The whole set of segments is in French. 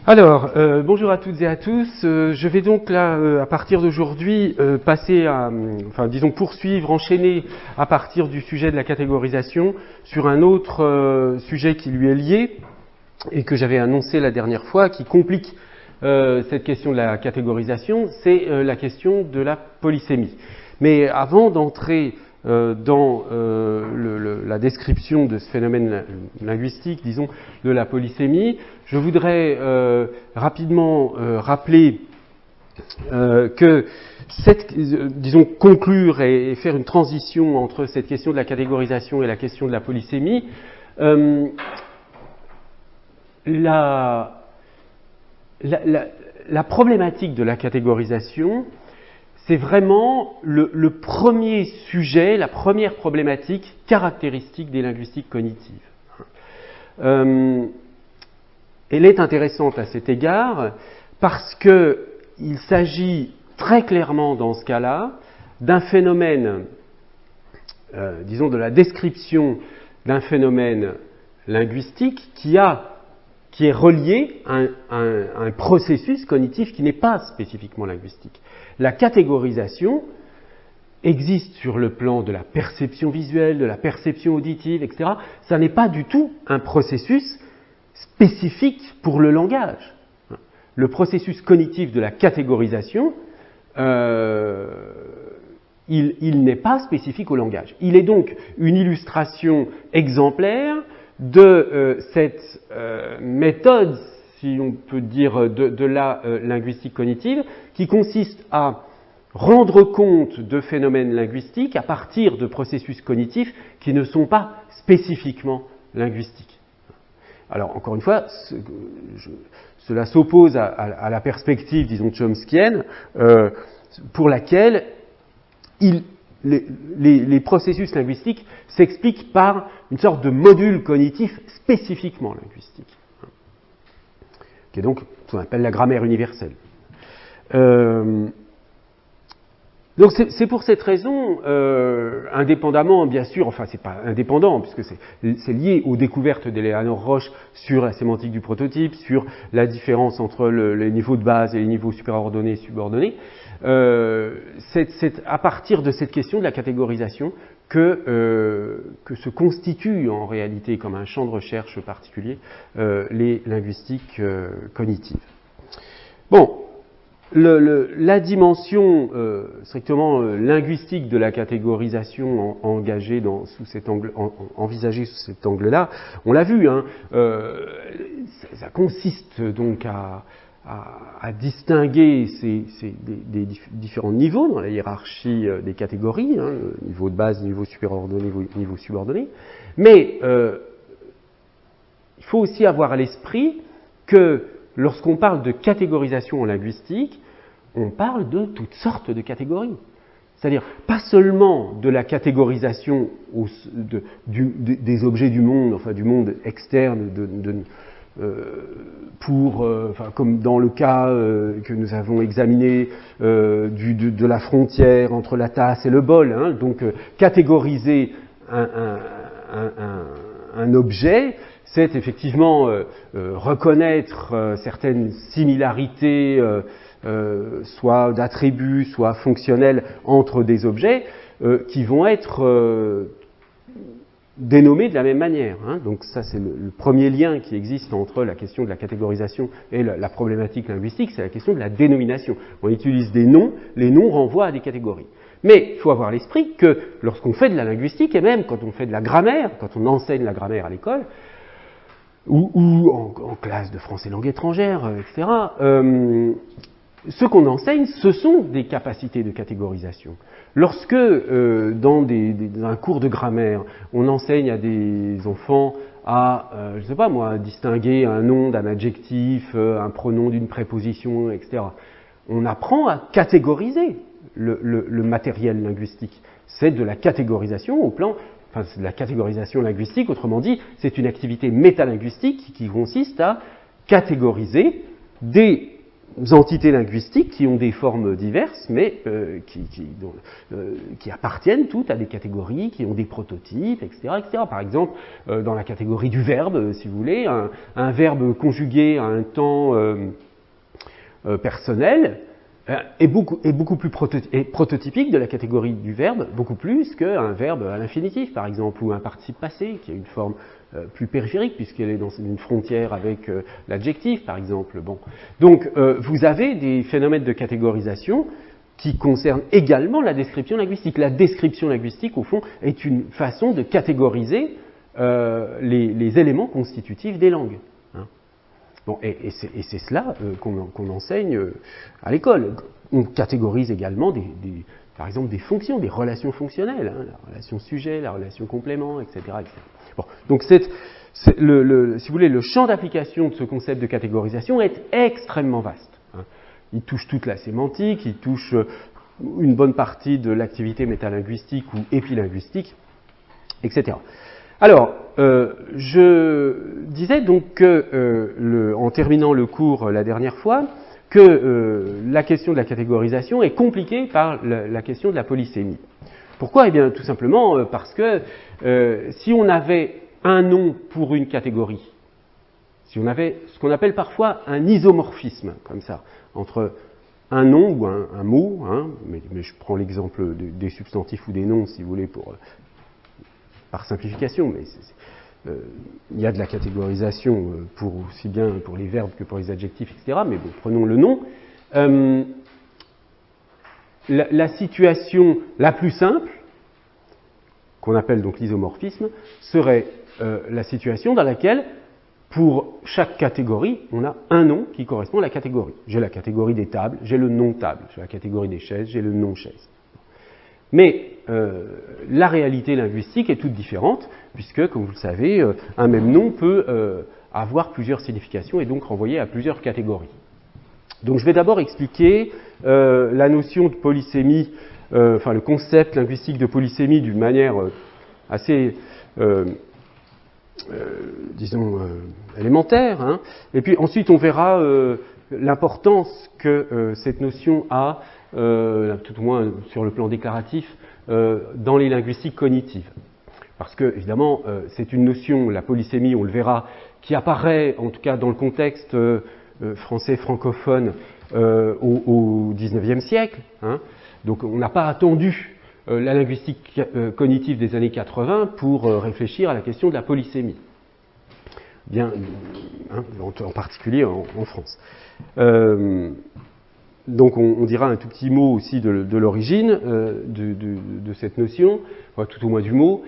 Alors, bonjour à toutes et à tous. Je vais donc là, à partir d'aujourd'hui, passer à, disons poursuivre, enchaîner à partir du sujet de la catégorisation sur un autre sujet qui lui est lié et que j'avais annoncé la dernière fois, qui complique cette question de la catégorisation, c'est la question de la polysémie. Mais avant d'entrer dans la description de ce phénomène linguistique, disons, de la polysémie, je voudrais rapidement rappeler que disons, conclure et faire une transition entre cette question de la catégorisation et la question de la polysémie. La problématique de la catégorisation, c'est vraiment le premier sujet, la première problématique caractéristique des linguistiques cognitives. Elle est intéressante à cet égard parce qu'il s'agit très clairement dans ce cas-là d'un phénomène, disons de la description d'un phénomène linguistique qui est relié à un processus cognitif qui n'est pas spécifiquement linguistique. La catégorisation existe sur le plan de la perception visuelle, de la perception auditive, etc. Ça n'est pas du tout un processus spécifique pour le langage. Le processus cognitif de la catégorisation, il n'est pas spécifique au langage. Il est donc une illustration exemplaire de cette méthode, si on peut dire, de la linguistique cognitive, qui consiste à rendre compte de phénomènes linguistiques à partir de processus cognitifs qui ne sont pas spécifiquement linguistiques. Alors, encore une fois, cela s'oppose à la perspective, disons, chomskienne, pour laquelle les processus linguistiques s'expliquent par une sorte de module cognitif spécifiquement linguistique, qui est donc ce qu'on appelle la grammaire universelle. Donc c'est pour cette raison, indépendamment bien sûr, enfin c'est pas indépendant puisque c'est lié aux découvertes d'Eleanor Roche sur la sémantique du prototype, sur la différence entre les niveaux de base et les niveaux supraordonnés et subordonnés, c'est à partir de cette question de la catégorisation que se constituent en réalité comme un champ de recherche particulier les linguistiques cognitives. Bon. La dimension strictement linguistique de la catégorisation engagée sous cet angle, envisagée sous cet angle-là, on l'a vu, hein, ça consiste donc à distinguer des différents niveaux dans la hiérarchie des catégories, hein, niveau de base, niveau supériordonné, niveau subordonné, mais il faut aussi avoir à l'esprit que lorsqu'on parle de catégorisation en linguistique, on parle de toutes sortes de catégories. C'est-à-dire pas seulement de la catégorisation des objets du monde, enfin du monde externe, comme dans le cas que nous avons examiné de la frontière entre la tasse et le bol. Hein, donc catégoriser un objet, c'est effectivement reconnaître certaines similarités, soit d'attributs, soit fonctionnels, entre des objets qui vont être dénommés de la même manière. Hein. Donc ça, c'est le premier lien qui existe entre la question de la catégorisation et la problématique linguistique, c'est la question de la dénomination. On utilise des noms, les noms renvoient à des catégories. Mais il faut avoir à l'esprit que lorsqu'on fait de la linguistique, et même quand on fait de la grammaire, quand on enseigne la grammaire à l'école, ou en classe de français langue étrangère, etc., ce qu'on enseigne, ce sont des capacités de catégorisation. Lorsque, dans un cours de grammaire, on enseigne à des enfants à, je ne sais pas moi, distinguer un nom d'un adjectif, un pronom d'une préposition, etc., on apprend à catégoriser le matériel linguistique. C'est de la catégorisation au plan... Enfin, c'est de la catégorisation linguistique, autrement dit, c'est une activité métalinguistique qui consiste à catégoriser des entités linguistiques qui ont des formes diverses, mais qui appartiennent toutes à des catégories, qui ont des prototypes, etc. etc. Par exemple, dans la catégorie du verbe, si vous voulez, un verbe conjugué à un temps personnel est beaucoup plus prototypique de la catégorie du verbe, beaucoup plus qu'un verbe à l'infinitif, par exemple, ou un participe passé, qui a une forme plus périphérique, puisqu'elle est dans une frontière avec l'adjectif, par exemple. Bon. Donc, vous avez des phénomènes de catégorisation qui concernent également la description linguistique. La description linguistique, au fond, est une façon de catégoriser les éléments constitutifs des langues. Hein. Bon, et c'est cela qu'on enseigne à l'école. On catégorise également, par exemple, des fonctions, des relations fonctionnelles, hein, la relation sujet, la relation complément, etc. etc. Bon, donc, si vous voulez, le champ d'application de ce concept de catégorisation est extrêmement vaste. Hein. Il touche toute la sémantique, il touche une bonne partie de l'activité métalinguistique ou épilinguistique, etc. Alors, je disais donc que, en terminant le cours la dernière fois, que la question de la catégorisation est compliquée par la question de la polysémie. Pourquoi ? Eh bien, tout simplement parce que si on avait un nom pour une catégorie, si on avait ce qu'on appelle parfois un isomorphisme, comme ça, entre un nom ou un mot, hein, mais je prends l'exemple des substantifs ou des noms, si vous voulez, par simplification, mais il y a de la catégorisation aussi bien pour les verbes que pour les adjectifs, etc. Mais bon, prenons le nom. La situation la plus simple, qu'on appelle donc l'isomorphisme, serait la situation dans laquelle, pour chaque catégorie, on a un nom qui correspond à la catégorie. J'ai la catégorie des tables, j'ai le nom table. J'ai la catégorie des chaises, j'ai le nom chaise. Mais la réalité linguistique est toute différente, puisque, comme vous le savez, un même nom peut avoir plusieurs significations et donc renvoyer à plusieurs catégories. Donc je vais d'abord expliquer la notion de polysémie, enfin le concept linguistique de polysémie d'une manière assez, disons, élémentaire. Hein. Et puis ensuite on verra l'importance que cette notion a, tout au moins sur le plan déclaratif, dans les linguistiques cognitives. Parce que, évidemment, c'est une notion, la polysémie, on le verra, qui apparaît, en tout cas dans le contexte français francophone au XIXe siècle. Hein. Donc on n'a pas attendu la linguistique cognitive des années 80 pour réfléchir à la question de la polysémie. Bien, hein, en particulier en France. Donc on dira un tout petit mot aussi de l'origine de cette notion, enfin, tout au moins du mot,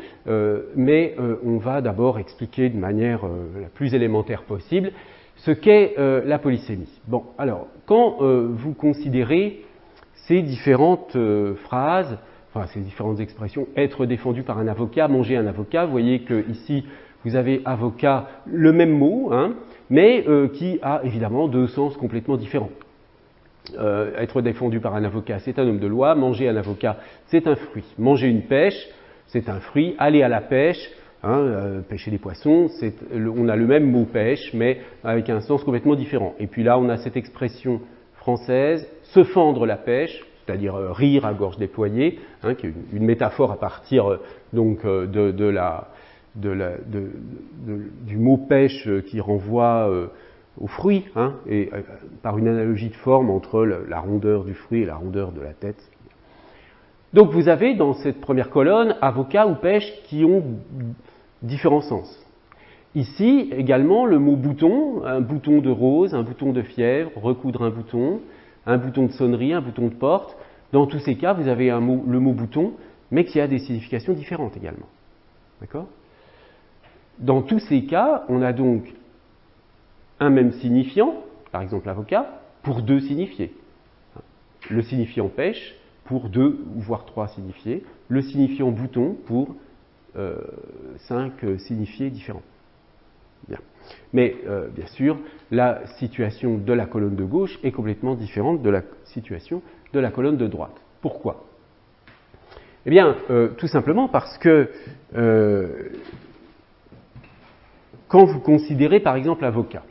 mais on va d'abord expliquer de manière la plus élémentaire possible ce qu'est la polysémie. Bon, alors, quand vous considérez ces différentes phrases, enfin ces différentes expressions, être défendu par un avocat, manger un avocat, vous voyez que ici vous avez avocat, le même mot, hein, mais qui a évidemment deux sens complètement différents. Être défendu par un avocat, c'est un homme de loi. Manger un avocat, c'est un fruit. Manger une pêche, c'est un fruit. Aller à la pêche, hein, pêcher des poissons, on a le même mot pêche, mais avec un sens complètement différent. Et puis là, on a cette expression française, se fendre la pêche, c'est-à-dire rire à gorge déployée, hein, qui est une métaphore à partir donc du mot pêche qui renvoie aux fruits, hein, et par une analogie de forme entre la rondeur du fruit et la rondeur de la tête. Donc vous avez dans cette première colonne avocat ou pêche qui ont différents sens. Ici également le mot bouton, un bouton de rose, un bouton de fièvre, recoudre un bouton de sonnerie, un bouton de porte. Dans tous ces cas, vous avez le mot bouton, mais qui a des significations différentes également. D'accord ? Dans tous ces cas, on a donc un même signifiant, par exemple avocat, pour deux signifiés. Le signifiant pêche pour deux, voire trois signifiés. Le signifiant bouton pour 5 signifiés différents. Bien. Mais, bien sûr, la situation de la colonne de gauche est complètement différente de la situation de la colonne de droite. Pourquoi ? Eh bien, tout simplement parce que quand vous considérez, par exemple, avocat,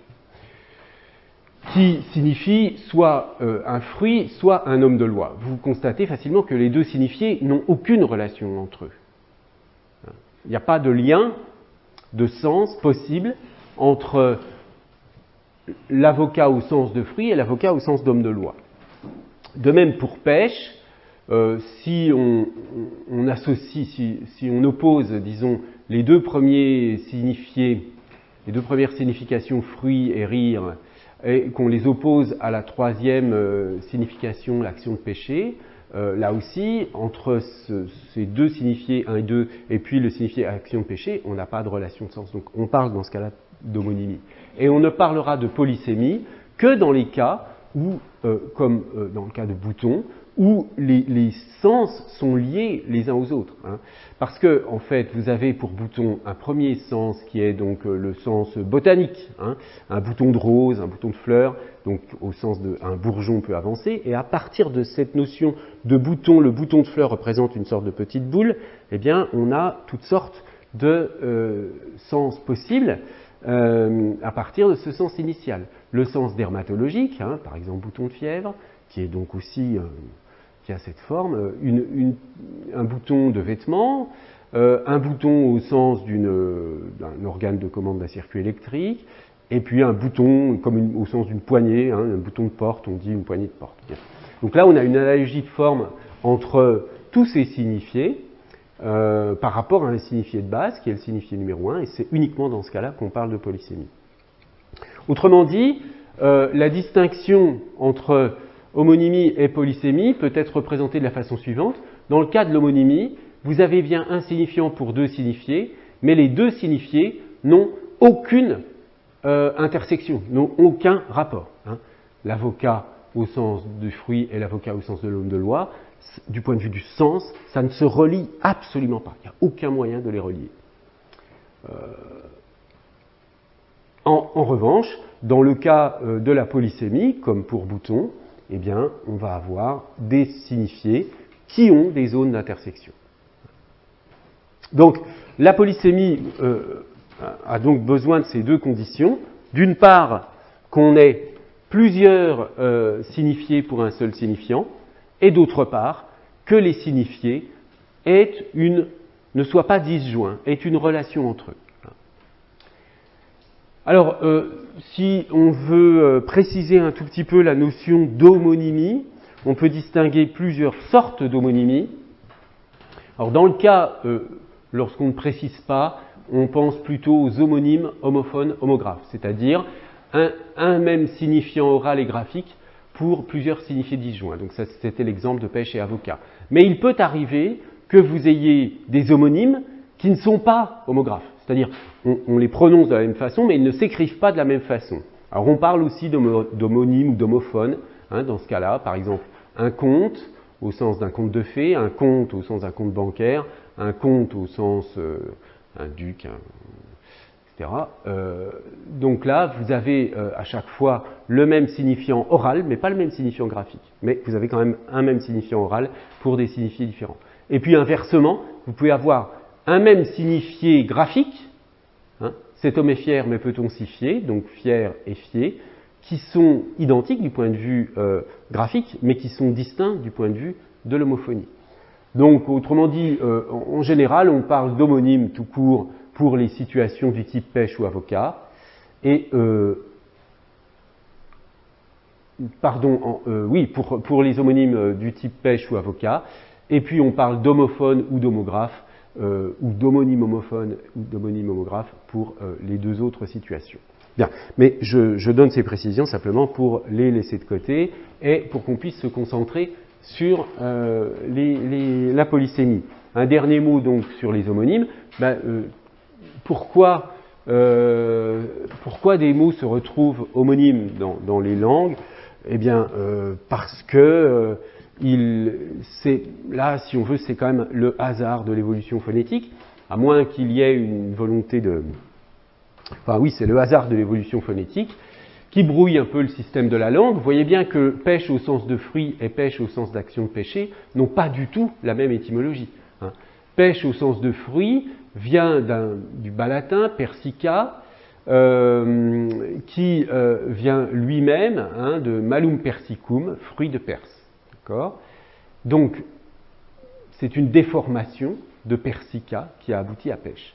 qui signifie soit un fruit, soit un homme de loi. Vous constatez facilement que les deux signifiés n'ont aucune relation entre eux. Il n'y a pas de lien de sens possible entre l'avocat au sens de fruit et l'avocat au sens d'homme de loi. De même pour pêche, si on associe, si on oppose, disons, les deux premiers signifiés, les deux premières significations fruit et rire, et qu'on les oppose à la troisième signification, l'action de pêcher, là aussi, entre ces deux signifiés 1 et 2, et puis le signifié action de pêcher, on n'a pas de relation de sens. Donc on parle dans ce cas-là d'homonymie. Et on ne parlera de polysémie que dans les cas où, comme dans le cas de bouton, où les sens sont liés les uns aux autres. Hein. Parce que, en fait, vous avez pour bouton un premier sens qui est donc le sens botanique, hein, un bouton de rose, un bouton de fleur, donc au sens d'un bourgeon peut avancer, et à partir de cette notion de bouton, le bouton de fleur représente une sorte de petite boule, eh bien, on a toutes sortes de sens possibles à partir de ce sens initial. Le sens dermatologique, hein, par exemple bouton de fièvre, qui est donc aussi qui a cette forme, un bouton de vêtement, un bouton au sens d'un organe de commande d'un circuit électrique, et puis un bouton comme au sens d'une poignée, hein, un bouton de porte, on dit une poignée de porte. Bien. Donc là, on a une analogie de forme entre tous ces signifiés par rapport à un signifié de base, qui est le signifié numéro 1, et c'est uniquement dans ce cas-là qu'on parle de polysémie. Autrement dit, la distinction entre homonymie et polysémie peut être représentée de la façon suivante. Dans le cas de l'homonymie, vous avez bien un signifiant pour deux signifiés, mais les deux signifiés n'ont aucune intersection, n'ont aucun rapport. Hein. L'avocat au sens du fruit et l'avocat au sens de l'homme de loi, du point de vue du sens, ça ne se relie absolument pas. Il n'y a aucun moyen de les relier. En revanche, dans le cas de la polysémie, comme pour bouton, eh bien, on va avoir des signifiés qui ont des zones d'intersection. Donc, la polysémie a donc besoin de ces deux conditions. D'une part, qu'on ait plusieurs signifiés pour un seul signifiant, et d'autre part, que les signifiés ne soient pas disjoints, aient une relation entre eux. Alors, si on veut préciser un tout petit peu la notion d'homonymie, on peut distinguer plusieurs sortes d'homonymie. Alors, dans le cas, lorsqu'on ne précise pas, on pense plutôt aux homonymes, homophones, homographes, c'est-à-dire un même signifiant oral et graphique pour plusieurs signifiés disjoints. Donc, ça, c'était l'exemple de pêche et avocat. Mais il peut arriver que vous ayez des homonymes qui ne sont pas homographes. C'est-à-dire, on les prononce de la même façon, mais ils ne s'écrivent pas de la même façon. Alors, on parle aussi d'homonymes ou d'homophones, hein, dans ce cas-là. Par exemple, un conte, au sens d'un conte de fées, un conte au sens d'un conte bancaire, un conte au sens un duc, etc. Donc là, vous avez à chaque fois le même signifiant oral, mais pas le même signifiant graphique. Mais vous avez quand même un même signifiant oral pour des signifiés différents. Et puis, inversement, vous pouvez avoir un même signifié graphique, hein, cet homme est fier, mais peut-on s'y fier, donc fier et fier, qui sont identiques du point de vue graphique, mais qui sont distincts du point de vue de l'homophonie. Donc, autrement dit, en général, on parle d'homonyme tout court pour les situations du type pêche ou avocat, et pour les homonymes du type pêche ou avocat, et puis on parle d'homophone ou d'homographe, ou d'homonyme homophone ou d'homonyme homographe pour les deux autres situations. Bien, mais je donne ces précisions simplement pour les laisser de côté et pour qu'on puisse se concentrer sur la polysémie. Un dernier mot donc sur les homonymes. Pourquoi des mots se retrouvent homonymes dans les langues ? Eh bien, parce que là, si on veut, c'est quand même le hasard de l'évolution phonétique, à moins qu'il y ait une volonté de... Enfin oui, c'est le hasard de l'évolution phonétique qui brouille un peu le système de la langue. Vous voyez bien que pêche au sens de fruit et pêche au sens d'action de pêcher n'ont pas du tout la même étymologie. Pêche au sens de fruit vient du bas latin, persica, qui vient lui-même hein, de malum persicum, fruit de Perse. D'accord ? Donc, c'est une déformation de persica qui a abouti à pêche.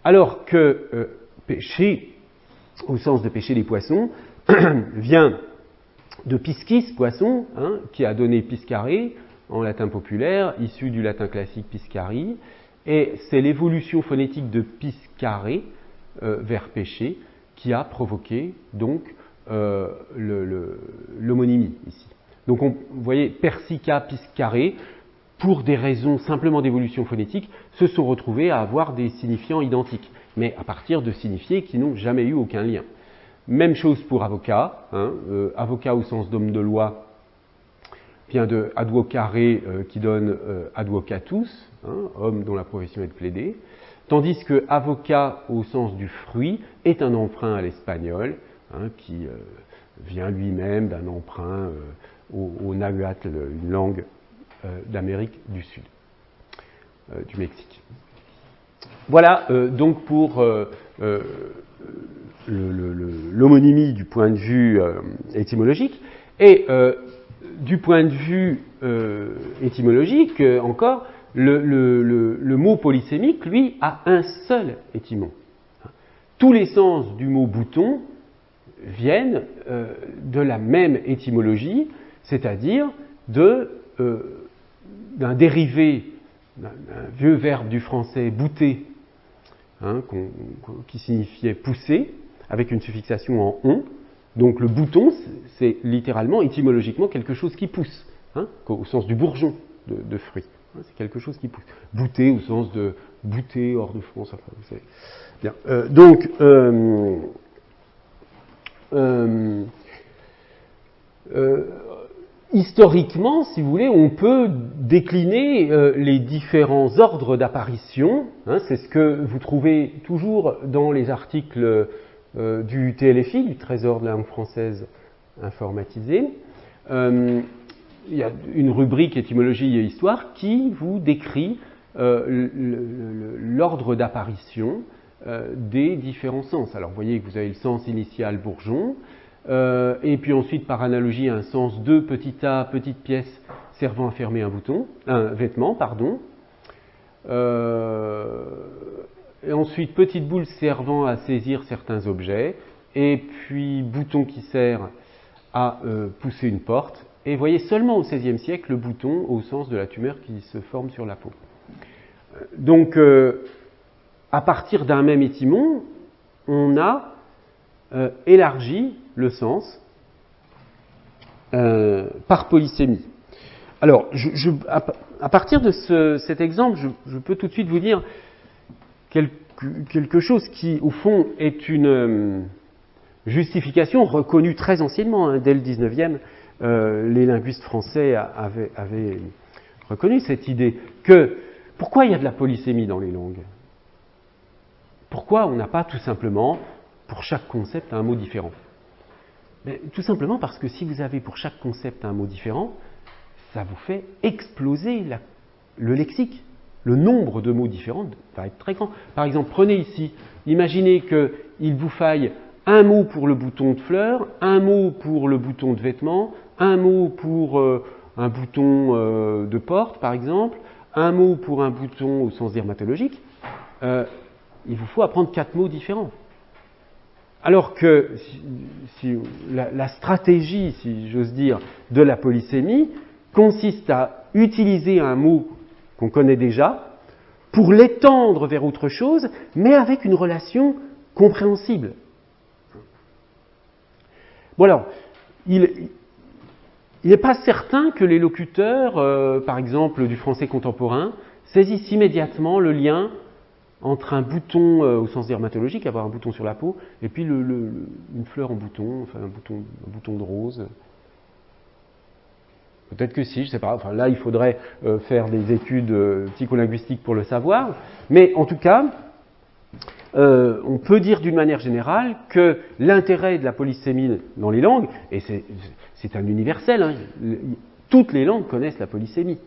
Alors que pêcher, au sens de pêcher les poissons, vient de piscis, poisson, hein, qui a donné piscare en latin populaire, issu du latin classique piscari, et c'est l'évolution phonétique de piscare vers pêcher qui a provoqué donc l'homonymie ici. Donc vous voyez, persica, piscare, pour des raisons simplement d'évolution phonétique, se sont retrouvés à avoir des signifiants identiques, mais à partir de signifiés qui n'ont jamais eu aucun lien. Même chose pour avocat, hein, avocat au sens d'homme de loi vient de advocare qui donne advocatus, hein, homme dont la profession est de plaider, tandis que avocat au sens du fruit est un emprunt à l'espagnol, hein, qui vient lui-même d'un emprunt au nahuatl, une langue d'Amérique du Sud, du Mexique. Voilà donc pour l'homonymie du point de vue étymologique. Et du point de vue étymologique, encore, le mot polysémique, lui, a un seul étymon. Tous les sens du mot bouton viennent de la même étymologie, c'est-à-dire d'un dérivé d'un vieux verbe du français bouter, hein, qui signifiait pousser, avec une suffixation en on. Donc le bouton, c'est littéralement, étymologiquement, quelque chose qui pousse, hein, au sens du bourgeon de fruit. Hein, c'est quelque chose qui pousse. Bouter au sens de bouter hors de France. Enfin, vous savez. Bien. Historiquement, si vous voulez, on peut décliner les différents ordres d'apparition. Hein, c'est ce que vous trouvez toujours dans les articles du TLFI, du Trésor de la langue française informatisé. Il y a une rubrique étymologie et histoire qui vous décrit l'ordre d'apparition des différents sens. Alors vous voyez que vous avez le sens initial bourgeon, et puis ensuite par analogie un sens de petit a, petite pièce servant à fermer un vêtement, pardon. Et ensuite petite boule servant à saisir certains objets, et puis bouton qui sert à pousser une porte. Et vous voyez seulement au XVIe siècle le bouton au sens de la tumeur qui se forme sur la peau. Donc à partir d'un même étymon, on a élargi le sens par polysémie. Alors, à partir de cet exemple, je peux tout de suite vous dire quelque chose qui, au fond, est une justification reconnue très anciennement, hein, dès le XIXe. Les linguistes français avaient reconnu cette idée que pourquoi il y a de la polysémie dans les langues? Pourquoi on n'a pas tout simplement pour chaque concept un mot différent? Mais tout simplement parce que si vous avez pour chaque concept un mot différent, ça vous fait exploser le lexique. Le nombre de mots différents va être très grand. Par exemple, prenez ici, imaginez qu'il vous faille un mot pour le bouton de fleur, un mot pour le bouton de vêtement, un mot pour un bouton de porte, par exemple, un mot pour un bouton au sens dermatologique. Il vous faut apprendre 4 mots différents. Alors que la stratégie, si j'ose dire, de la polysémie consiste à utiliser un mot qu'on connaît déjà pour l'étendre vers autre chose, mais avec une relation compréhensible. Bon alors, il n'est pas certain que les locuteurs, par exemple du français contemporain, saisissent immédiatement le lien entre un bouton au sens dermatologique, avoir un bouton sur la peau, et puis une fleur en bouton, enfin un bouton de rose. Peut-être que si, je ne sais pas. Enfin, là, il faudrait faire des études psycholinguistiques pour le savoir. Mais en tout cas, on peut dire d'une manière générale que l'intérêt de la polysémie dans les langues, et c'est un universel, hein, toutes les langues connaissent la polysémie.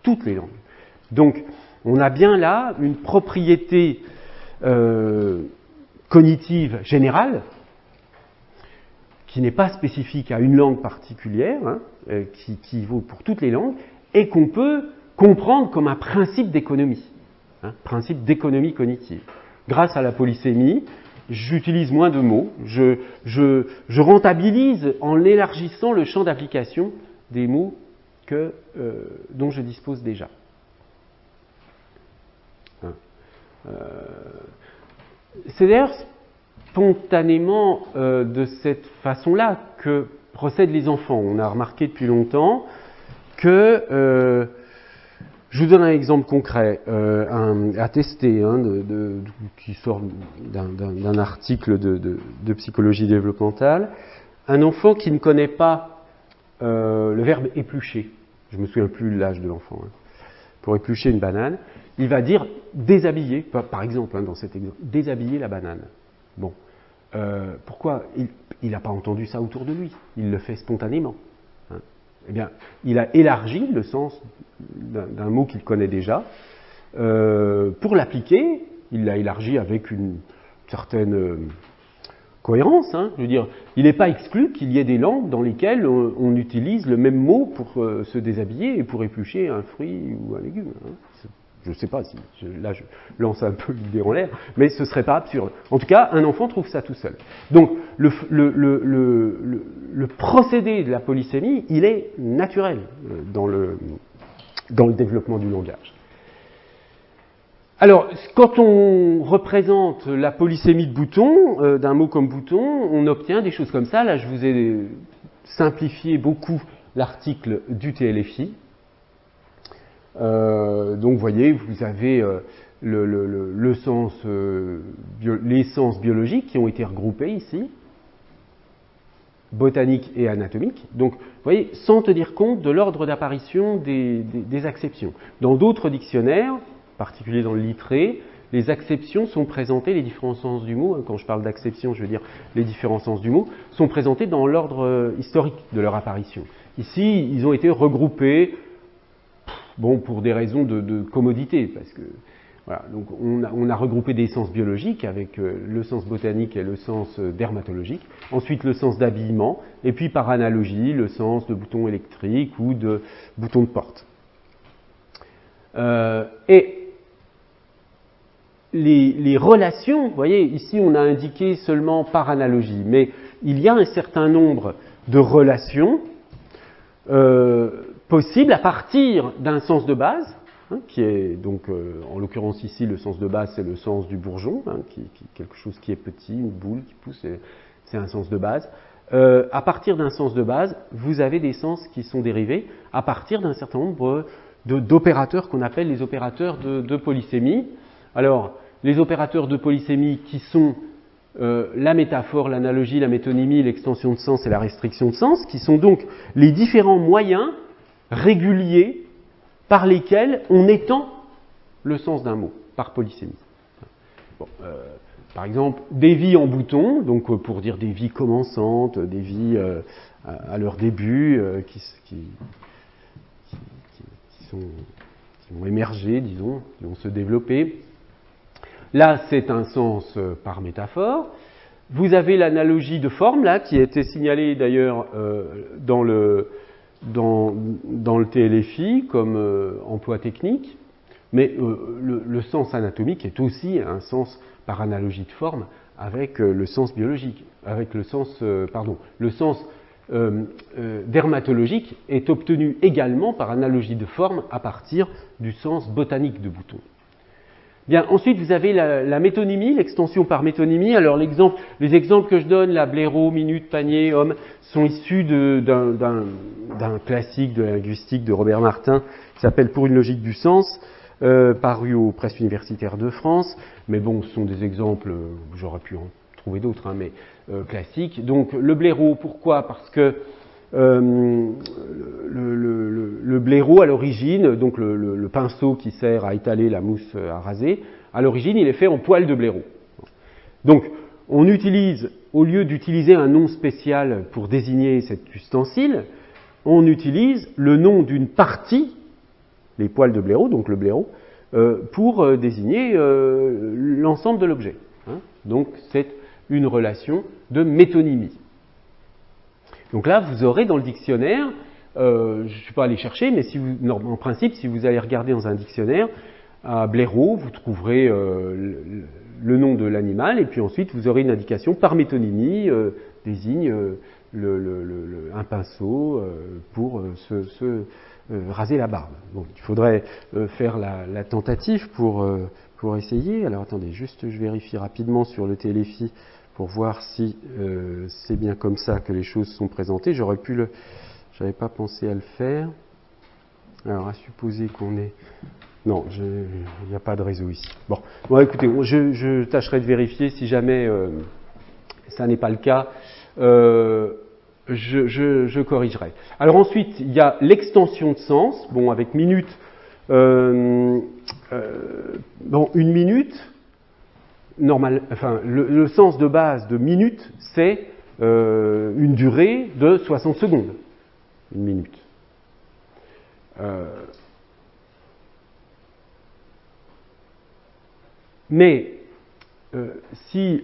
Toutes les langues. Donc, on a bien là une propriété cognitive générale, qui n'est pas spécifique à une langue particulière, hein, qui vaut pour toutes les langues, et qu'on peut comprendre comme un principe d'économie, hein, principe d'économie cognitive. Grâce à la polysémie, j'utilise moins de mots, je rentabilise en élargissant le champ d'application des mots dont je dispose déjà. Hein. C'est d'ailleurs spontanément de cette façon-là que procèdent les enfants. On a remarqué depuis longtemps que, je vous donne un exemple concret, à tester, hein, qui sort d'un article de psychologie développementale. Un enfant qui ne connaît pas le verbe éplucher, je ne me souviens plus de l'âge de l'enfant, hein, pour éplucher une banane, il va dire déshabiller, par exemple, hein, dans cet exemple, déshabiller la banane. Bon, pourquoi il n'a pas entendu ça autour de lui? Il le fait spontanément. Hein. Eh bien, il a élargi le sens d'un mot qu'il connaît déjà. Pour l'appliquer, il l'a élargi avec une certaine cohérence. Hein. Je veux dire, il n'est pas exclu qu'il y ait des langues dans lesquelles on utilise le même mot pour se déshabiller et pour éplucher un fruit ou un légume. Hein. Je ne sais pas si là je lance un peu l'idée en l'air, mais ce ne serait pas absurde. En tout cas, un enfant trouve ça tout seul. Donc, le procédé de la polysémie, il est naturel dans le développement du langage. Alors, quand on représente la polysémie de bouton, d'un mot comme bouton, on obtient des choses comme ça. Là, je vous ai simplifié beaucoup l'article du TLFI. Donc, vous voyez, vous avez les sens biologiques qui ont été regroupés ici, botaniques et anatomiques. Donc, vous voyez, sans tenir compte de l'ordre d'apparition des acceptions. Dans d'autres dictionnaires, en particulier dans le Littré, les acceptions sont présentées, les différents sens du mot, hein, quand je parle d'acception, je veux dire les différents sens du mot, sont présentés dans l'ordre historique de leur apparition. Ici, ils ont été regroupés, bon, pour des raisons de commodité, parce que voilà, donc on a regroupé des sens biologiques avec le sens botanique et le sens dermatologique, ensuite le sens d'habillement, et puis par analogie le sens de bouton électrique ou de bouton de porte. Et les relations, vous voyez, ici on a indiqué seulement par analogie, mais il y a un certain nombre de relations possible à partir d'un sens de base, hein, qui est donc, en l'occurrence ici, le sens de base, c'est le sens du bourgeon, hein, quelque chose qui est petit, une boule qui pousse, c'est un sens de base. À partir d'un sens de base, vous avez des sens qui sont dérivés à partir d'un certain nombre d'opérateurs qu'on appelle les opérateurs de polysémie. Alors, les opérateurs de polysémie qui sont la métaphore, l'analogie, la métonymie, l'extension de sens et la restriction de sens, qui sont donc les différents moyens réguliers par lesquels on étend le sens d'un mot, par polysémie. Bon, par exemple, des vies en bouton, donc pour dire des vies commençantes, des vies à leur début, qui vont émerger, disons, qui vont se développer. Là, c'est un sens par métaphore. Vous avez l'analogie de forme, là, qui a été signalée d'ailleurs dans le TLFI comme emploi technique, mais le sens anatomique est aussi un sens par analogie de forme avec le sens biologique, avec le sens dermatologique est obtenu également par analogie de forme à partir du sens botanique de bouton. Bien, ensuite, vous avez la métonymie, l'extension par métonymie. Alors, les exemples que je donne, la blaireau, minute, panier, homme, sont issus d'un classique de la linguistique de Robert Martin qui s'appelle Pour une logique du sens, paru aux presses universitaires de France. Mais bon, ce sont des exemples, j'aurais pu en trouver d'autres, hein, mais classiques. Donc, le blaireau, pourquoi? Parce que le blaireau, à l'origine, donc le pinceau qui sert à étaler la mousse à raser, à l'origine, il est fait en poil de blaireau. Donc, on utilise, au lieu d'utiliser un nom spécial pour désigner cet ustensile, on utilise le nom d'une partie, les poils de blaireau, donc le blaireau, pour désigner l'ensemble de l'objet. Hein. Donc c'est une relation de métonymie. Donc là, vous aurez dans le dictionnaire, je ne suis pas allé chercher, mais en principe, si vous allez regarder dans un dictionnaire, à blaireau, vous trouverez le nom de l'animal, et puis ensuite vous aurez une indication par métonymie, désigne un pinceau pour se raser la barbe. Bon, il faudrait faire la tentative pour essayer. Alors attendez, juste je vérifie rapidement sur le Téléfi pour voir si c'est bien comme ça que les choses sont présentées. J'avais pas pensé à le faire. Alors à supposer qu'on est... Non, il n'y a pas de réseau ici. Bon écoutez, je tâcherai de vérifier. Si jamais ça n'est pas le cas, je corrigerai. Alors ensuite, il y a l'extension de sens. Bon, avec minute, une minute, le sens de base de minute, c'est une durée de 60 secondes. Une minute. Mais si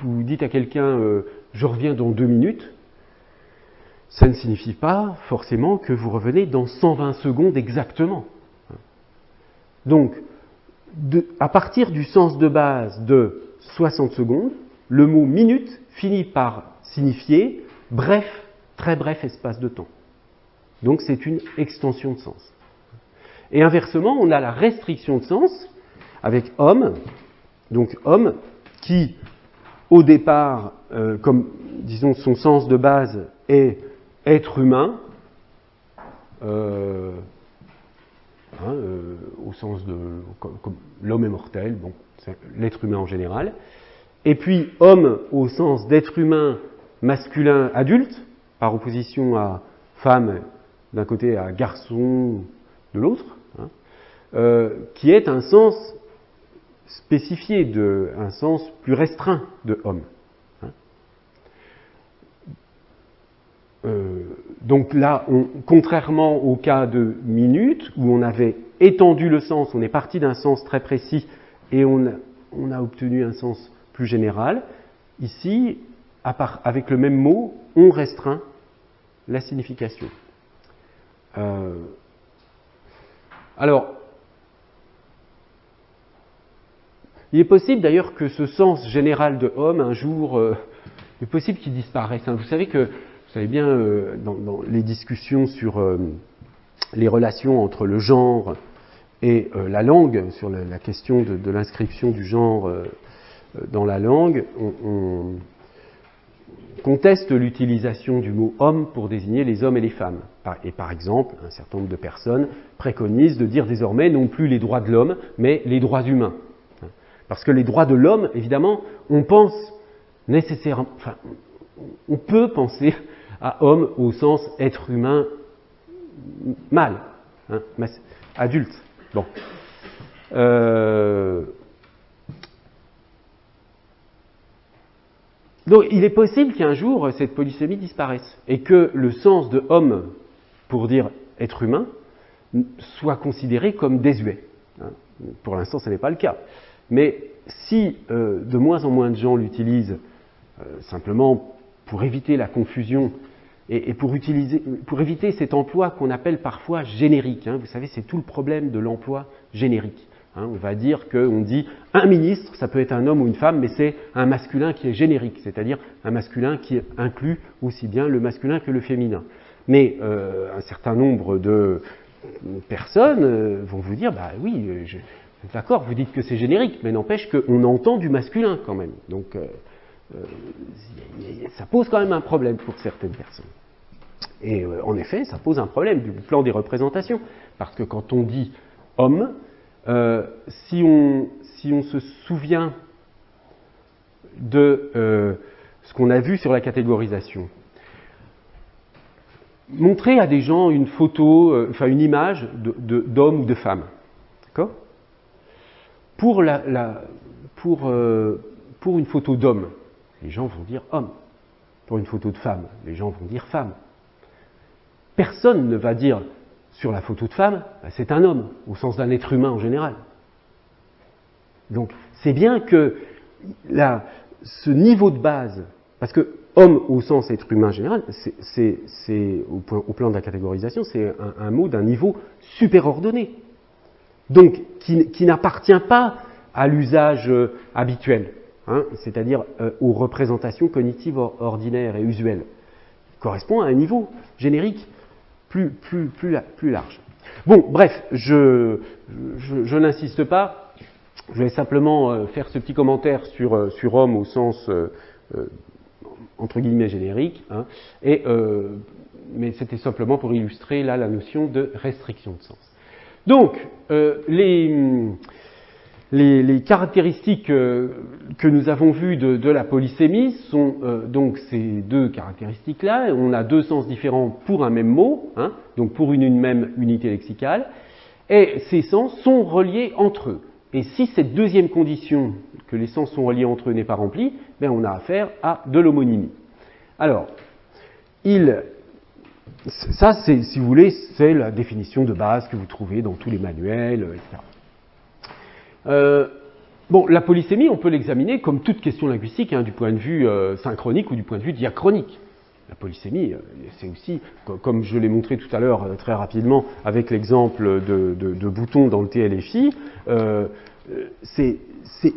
vous dites à quelqu'un je reviens dans 2 minutes, ça ne signifie pas forcément que vous revenez dans 120 secondes exactement. Donc, à partir du sens de base de 60 secondes, le mot minute finit par signifier bref, très bref espace de temps. Donc c'est une extension de sens. Et inversement, on a la restriction de sens avec homme, donc homme qui, au départ, comme disons son sens de base est être humain, au sens de comme l'homme est mortel, bon, c'est l'être humain en général, et puis homme au sens d'être humain masculin adulte, par opposition à femme d'un côté à garçon de l'autre, qui est un sens spécifié, un sens plus restreint de homme. Donc là, contrairement au cas de minute, où on avait étendu le sens, on est parti d'un sens très précis et on a obtenu un sens plus général, ici, avec le même mot, on restreint la signification. Alors, il est possible d'ailleurs que ce sens général de homme, un jour, il est possible qu'il disparaisse. Vous savez bien, dans les discussions sur les relations entre le genre et la langue, sur la question de l'inscription du genre dans la langue, on conteste l'utilisation du mot homme pour désigner les hommes et les femmes. Et par exemple, un certain nombre de personnes préconisent de dire désormais non plus les droits de l'homme, mais les droits humains. Parce que les droits de l'homme, évidemment, on pense nécessairement, on peut penser à homme au sens être humain mâle, adulte. Bon. Donc il est possible qu'un jour cette polysémie disparaisse et que le sens de homme pour dire être humain soit considéré comme désuet. Pour l'instant, ce n'est pas le cas. Mais si de moins en moins de gens l'utilisent simplement pour éviter la confusion et pour éviter cet emploi qu'on appelle parfois générique, vous savez, c'est tout le problème de l'emploi générique. On va dire qu'on dit un ministre, ça peut être un homme ou une femme, mais c'est un masculin qui est générique, c'est-à-dire un masculin qui inclut aussi bien le masculin que le féminin. Mais un certain nombre de personnes vont vous dire, bah oui, d'accord, vous dites que c'est générique, mais n'empêche qu'on entend du masculin quand même. Donc ça pose quand même un problème pour certaines personnes. Et en effet, ça pose un problème du plan des représentations, parce que quand on dit homme, si on se souvient de ce qu'on a vu sur la catégorisation, montrer à des gens une photo, une image d'homme ou de femme, d'accord ? Pour une photo d'homme, les gens vont dire homme. Pour une photo de femme, les gens vont dire femme. Personne ne va dire sur la photo de femme, c'est un homme, au sens d'un être humain en général. Donc, c'est bien que ce niveau de base, parce que homme au sens être humain général, c'est au plan de la catégorisation, c'est un mot d'un niveau superordonné, donc qui n'appartient pas à l'usage habituel, hein, c'est-à-dire aux représentations cognitives ordinaires et usuelles. Il correspond à un niveau générique plus large. Bon, bref, je n'insiste pas. Je vais simplement faire ce petit commentaire sur homme au sens entre guillemets générique, hein, mais c'était simplement pour illustrer là la notion de restriction de sens. Donc, les caractéristiques que nous avons vues de la polysémie sont donc ces deux caractéristiques-là. On a deux sens différents pour un même mot, hein, donc pour une même unité lexicale, et ces sens sont reliés entre eux. Et si cette deuxième condition, que les sens sont reliés entre eux, n'est pas remplie, ben on a affaire à de l'homonymie. Alors, ça, si vous voulez, c'est la définition de base que vous trouvez dans tous les manuels, etc. Bon, la polysémie, on peut l'examiner comme toute question linguistique, hein, du point de vue synchronique ou du point de vue diachronique. La polysémie, c'est aussi, comme je l'ai montré tout à l'heure très rapidement avec l'exemple de boutons dans le TLFI, c'est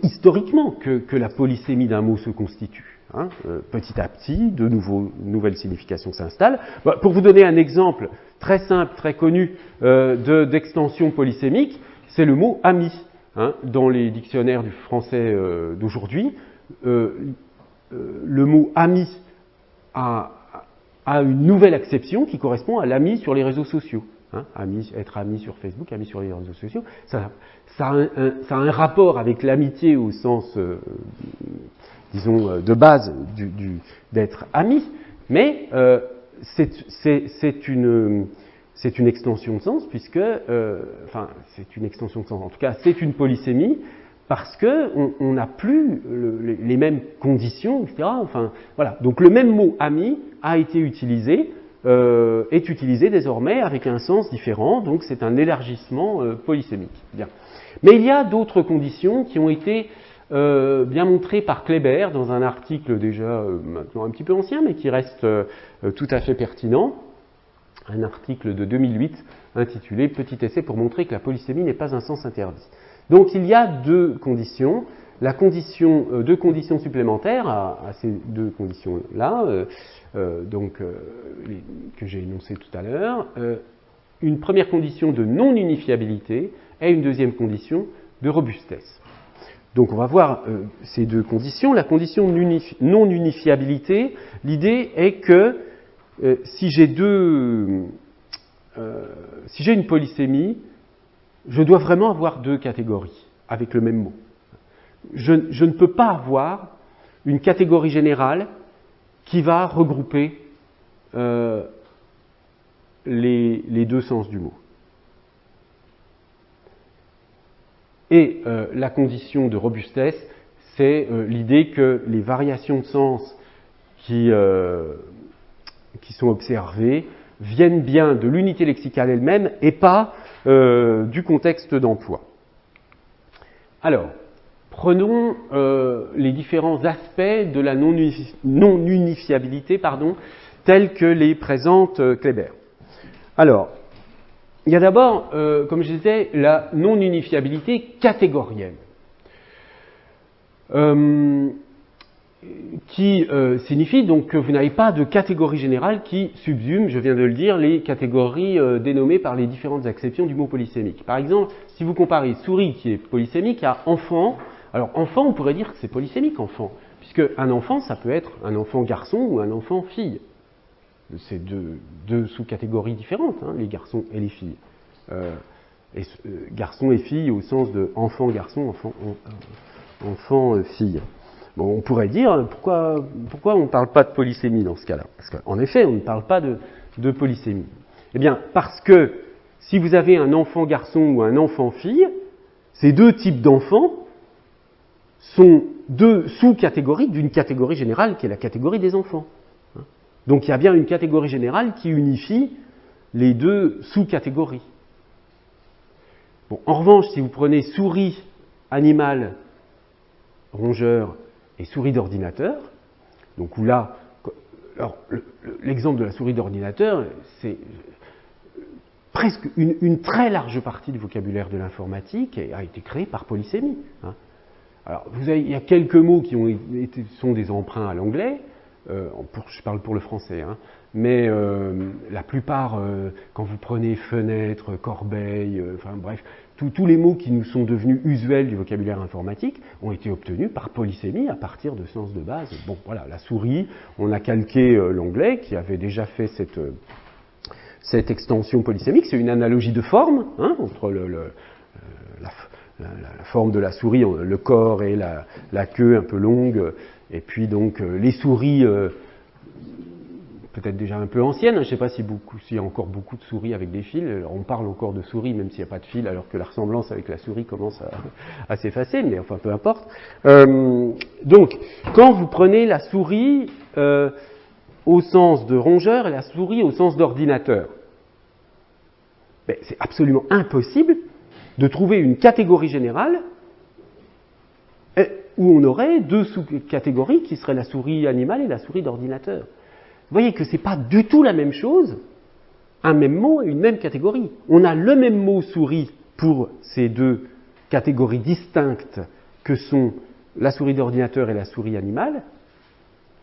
historiquement que la polysémie d'un mot se constitue. Hein, petit à petit, de nouvelles significations s'installent. Pour vous donner un exemple très simple, très connu d'extension polysémique, c'est le mot ami. Hein, dans les dictionnaires du français d'aujourd'hui, le mot ami a une nouvelle acception qui correspond à l'ami sur les réseaux sociaux. Hein, être ami sur Facebook, ami sur les réseaux sociaux, ça a un rapport avec l'amitié au sens, disons, de base d'être ami, mais c'est une extension de sens puisque, c'est une extension de sens. En tout cas, c'est une polysémie parce que on n'a plus les mêmes conditions, etc. Enfin, voilà. Donc le même mot ami a été utilisé. Est utilisé désormais avec un sens différent, donc c'est un élargissement polysémique. Bien. Mais il y a d'autres conditions qui ont été bien montrées par Kléber dans un article déjà maintenant un petit peu ancien, mais qui reste tout à fait pertinent, un article de 2008 intitulé « Petit essai pour montrer que la polysémie n'est pas un sens interdit ». Donc il y a deux conditions. Deux conditions supplémentaires à ces deux conditions-là, que j'ai énoncées tout à l'heure. Une première condition de non-unifiabilité et une deuxième condition de robustesse. Donc on va voir ces deux conditions. La condition de non-unifiabilité, l'idée est que si j'ai une polysémie, je dois vraiment avoir deux catégories avec le même mot. Je ne peux pas avoir une catégorie générale qui va regrouper les deux sens du mot. Et la condition de robustesse, c'est l'idée que les variations de sens qui sont observées viennent bien de l'unité lexicale elle-même et pas du contexte d'emploi. Alors, prenons les différents aspects de la non-unifiabilité, tels que les présente Kléber. Alors, il y a d'abord, comme je disais, la non-unifiabilité catégorielle, qui signifie donc que vous n'avez pas de catégorie générale qui subsume, je viens de le dire, les catégories dénommées par les différentes acceptions du mot polysémique. Par exemple, si vous comparez souris qui est polysémique à enfant, alors enfant, on pourrait dire que c'est polysémique, enfant, puisque un enfant, ça peut être un enfant garçon ou un enfant fille. C'est deux sous-catégories différentes, hein, les garçons et les filles. Garçons et filles au sens de enfant garçon, enfant fille. Bon, on pourrait dire pourquoi on ne parle pas de polysémie dans ce cas-là? Parce qu'en effet, on ne parle pas de polysémie. Eh bien, parce que si vous avez un enfant garçon ou un enfant fille, ces deux types d'enfants sont deux sous-catégories d'une catégorie générale qui est la catégorie des enfants. Donc il y a bien une catégorie générale qui unifie les deux sous-catégories. Bon, en revanche, si vous prenez souris, animal, rongeur et souris d'ordinateur. Donc où là, alors l'exemple de la souris d'ordinateur, c'est presque une très large partie du vocabulaire de l'informatique a été créée par polysémie. Hein. Alors, il y a quelques mots qui sont des emprunts à l'anglais, je parle pour le français, hein, mais la plupart, quand vous prenez fenêtre, corbeille, enfin bref, tous les mots qui nous sont devenus usuels du vocabulaire informatique ont été obtenus par polysémie à partir de sens de base. Bon, voilà, la souris, on a calqué l'anglais qui avait déjà fait cette extension polysémique. C'est une analogie de forme, hein, entre la forme de la souris, le corps et la queue un peu longue, et puis donc les souris peut-être déjà un peu anciennes, je ne sais pas s'il y a encore beaucoup de souris avec des fils, alors on parle encore de souris même s'il n'y a pas de fil, alors que la ressemblance avec la souris commence à s'effacer, mais enfin peu importe. Donc, quand vous prenez la souris au sens de rongeur et la souris au sens d'ordinateur, ben, c'est absolument impossible de trouver une catégorie générale où on aurait deux sous-catégories qui seraient la souris animale et la souris d'ordinateur. Vous voyez que ce n'est pas du tout la même chose, un même mot et une même catégorie. On a le même mot souris pour ces deux catégories distinctes que sont la souris d'ordinateur et la souris animale.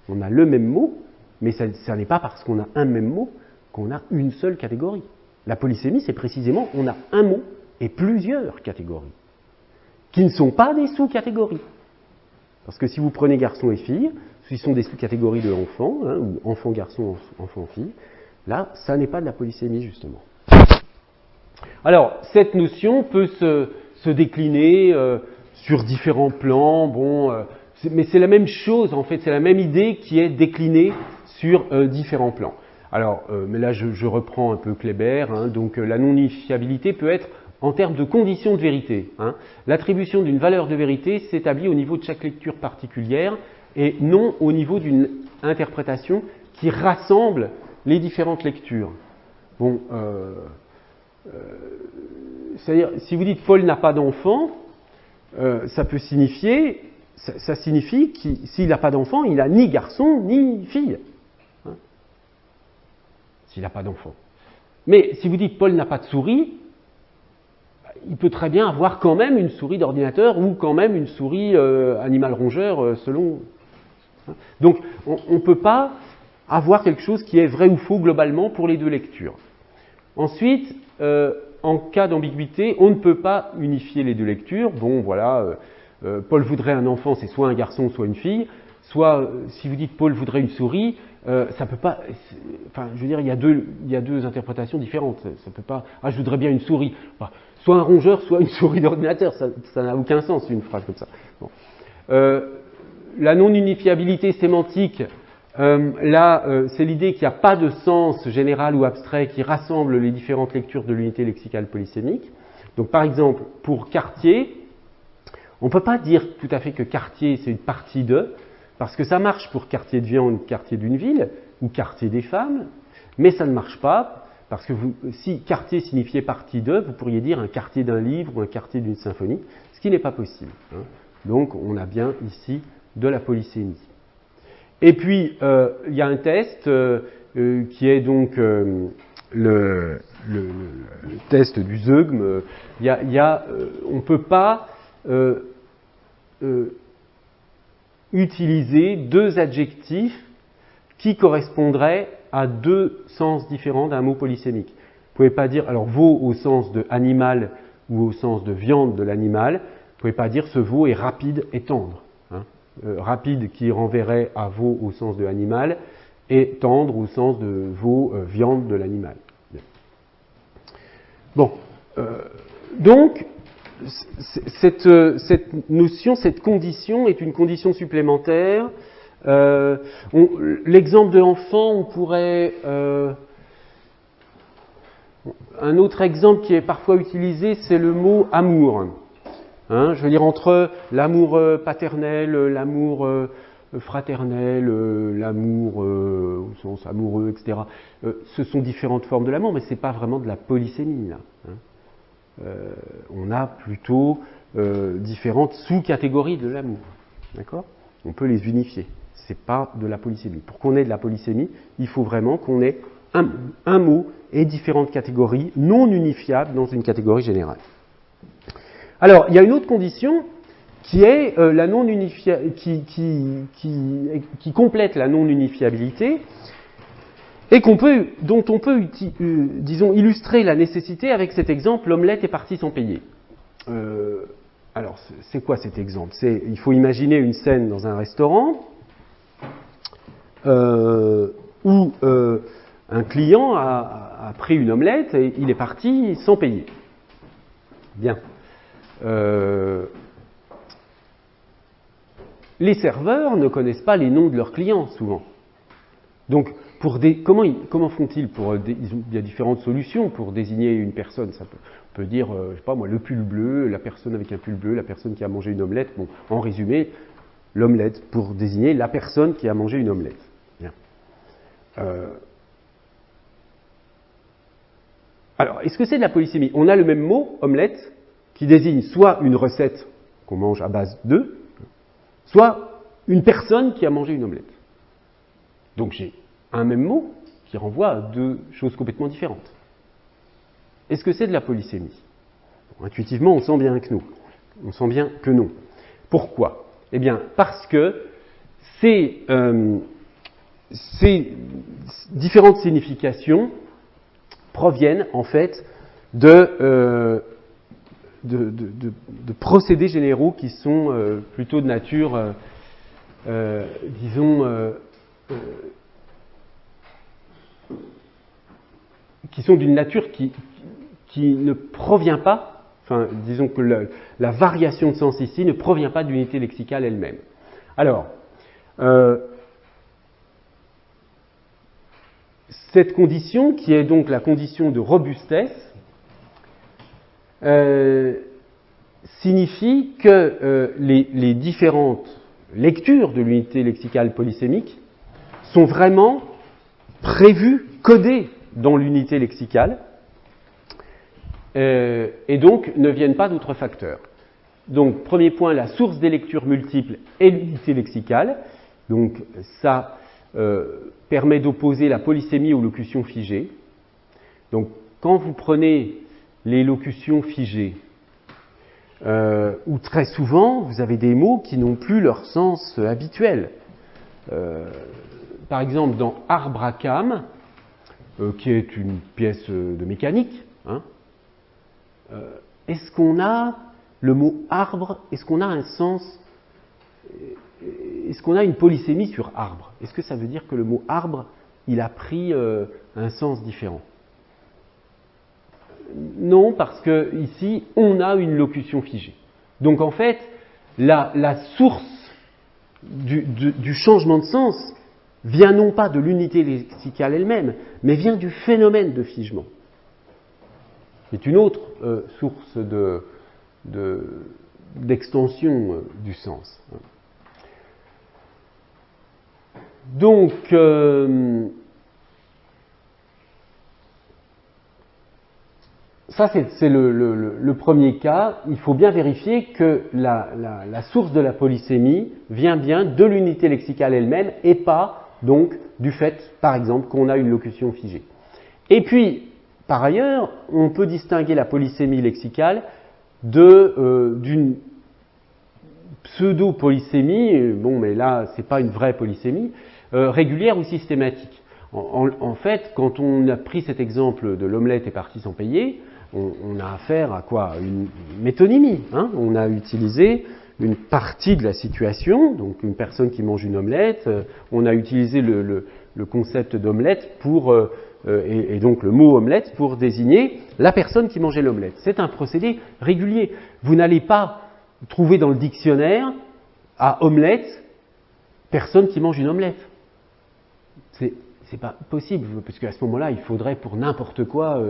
On a le même mot, mais ça n'est pas parce qu'on a un même mot qu'on a une seule catégorie. La polysémie, c'est précisément, on a un mot et plusieurs catégories, qui ne sont pas des sous-catégories. Parce que si vous prenez garçon et fille, ce sont des sous-catégories de enfants, hein, ou enfant-garçon, enfant-fille, là, ça n'est pas de la polysémie, justement. Alors, cette notion peut se décliner sur différents plans, mais c'est la même chose, en fait, c'est la même idée qui est déclinée sur différents plans. Alors, mais là, je reprends un peu Kléber, hein, donc la non-unifiabilité peut être en termes de conditions de vérité. Hein. L'attribution d'une valeur de vérité s'établit au niveau de chaque lecture particulière et non au niveau d'une interprétation qui rassemble les différentes lectures. Bon, c'est-à-dire, si vous dites Paul n'a pas d'enfant, ça peut signifier, ça signifie que s'il n'a pas d'enfant, il n'a ni garçon ni fille. Hein, s'il n'a pas d'enfant. Mais si vous dites Paul n'a pas de souris, il peut très bien avoir quand même une souris d'ordinateur ou quand même une souris animal rongeur selon... Donc on ne peut pas avoir quelque chose qui est vrai ou faux globalement pour les deux lectures. Ensuite, en cas d'ambiguïté, on ne peut pas unifier les deux lectures. Bon, voilà, Paul voudrait un enfant, c'est soit un garçon, soit une fille. Soit, si vous dites Paul voudrait une souris, ça peut pas... Enfin, je veux dire, il y a deux interprétations différentes. Ça peut pas... Ah, je voudrais bien une souris. Enfin, soit un rongeur, soit une souris d'ordinateur. Ça n'a aucun sens, une phrase comme ça. Bon. La non-unifiabilité sémantique, là, c'est l'idée qu'il n'y a pas de sens général ou abstrait qui rassemble les différentes lectures de l'unité lexicale polysémique. Donc, par exemple, pour quartier, on ne peut pas dire tout à fait que quartier, c'est une partie de, parce que ça marche pour quartier de viande, quartier d'une ville, ou quartier des femmes, mais ça ne marche pas, parce que si quartier signifiait partie de, vous pourriez dire un quartier d'un livre ou un quartier d'une symphonie, ce qui n'est pas possible. Hein. Donc, on a bien ici de la polysémie. Et puis, il y a un test qui est donc le test du zeugme. On ne peut pas utiliser deux adjectifs qui correspondraient à deux sens différents d'un mot polysémique. Vous ne pouvez pas dire, alors veau au sens de animal ou au sens de viande de l'animal, vous ne pouvez pas dire ce veau est rapide et tendre. Hein. Rapide qui renverrait à veau au sens de animal et tendre au sens de veau, viande de l'animal. Bon, donc, cette notion, cette condition est une condition supplémentaire. L'exemple de l'enfant, on pourrait... un autre exemple qui est parfois utilisé, c'est le mot amour. Hein, je veux dire, entre l'amour paternel, l'amour fraternel, l'amour au sens amoureux, etc. Ce sont différentes formes de l'amour, mais ce n'est pas vraiment de la polysémie, là. Hein. On a plutôt différentes sous-catégories de l'amour. D'accord? On peut les unifier. Ce n'est pas de la polysémie. Pour qu'on ait de la polysémie, il faut vraiment qu'on ait un mot et différentes catégories non unifiables dans une catégorie générale. Alors, il y a une autre condition qui est la non qui complète la non-unifiabilité et dont on peut disons, illustrer la nécessité avec cet exemple, l'omelette est partie sans payer. Alors, c'est quoi cet exemple? Il faut imaginer une scène dans un restaurant où un client a pris une omelette et il est parti sans payer. Bien. Les serveurs ne connaissent pas les noms de leurs clients, souvent. Donc, comment font-ils il y a différentes solutions pour désigner une personne. On peut dire, je sais pas moi, le pull bleu, la personne avec un pull bleu, la personne qui a mangé une omelette. Bon, en résumé, l'omelette pour désigner la personne qui a mangé une omelette. Bien. Alors, est-ce que c'est de la polysémie? On a le même mot, omelette, qui désigne soit une recette qu'on mange à base d'œufs, soit une personne qui a mangé une omelette. Donc j'ai un même mot qui renvoie à deux choses complètement différentes. Est-ce que c'est de la polysémie? Bon, intuitivement, on sent bien que non. Pourquoi? Eh bien, parce que ces différentes significations proviennent en fait de procédés généraux qui sont plutôt de nature, qui sont d'une nature qui ne provient pas, enfin, disons que la variation de sens ici ne provient pas de l'unité lexicale elle-même. Alors, cette condition, qui est donc la condition de robustesse, signifie que les différentes lectures de l'unité lexicale polysémique sont vraiment prévues, codées dans l'unité lexicale, et donc ne viennent pas d'autres facteurs. Donc, premier point, la source des lectures multiples est l'unité lexicale. Donc, ça permet d'opposer la polysémie aux locutions figées. Donc, quand vous prenez les locutions figées, où très souvent, vous avez des mots qui n'ont plus leur sens habituel. Par exemple, dans arbre à cames, qui est une pièce de mécanique, hein, est-ce qu'on a le mot arbre, est-ce qu'on a un sens, est-ce qu'on a une polysémie sur arbre? Est-ce que ça veut dire que le mot arbre, il a pris un sens différent? Non, parce que ici, on a une locution figée. Donc en fait, la source du changement de sens vient non pas de l'unité lexicale elle-même, mais vient du phénomène de figement. C'est une autre source d'extension du sens. Donc, ça c'est le premier cas. Il faut bien vérifier que la source de la polysémie vient bien de l'unité lexicale elle-même et pas donc du fait, par exemple, qu'on a une locution figée. Et puis, par ailleurs, on peut distinguer la polysémie lexicale d'une pseudo-polysémie, bon, mais là, c'est pas une vraie polysémie, régulière ou systématique. En fait, quand on a pris cet exemple de l'omelette est partie sans payer, on a affaire à quoi? Une métonymie. Hein, on a utilisé une partie de la situation, donc une personne qui mange une omelette, on a utilisé le concept d'omelette et donc le mot omelette pour désigner la personne qui mangeait l'omelette. C'est un procédé régulier. Vous n'allez pas trouver dans le dictionnaire à omelette personne qui mange une omelette. C'est pas possible, parce qu'à ce moment-là, il faudrait pour n'importe quoi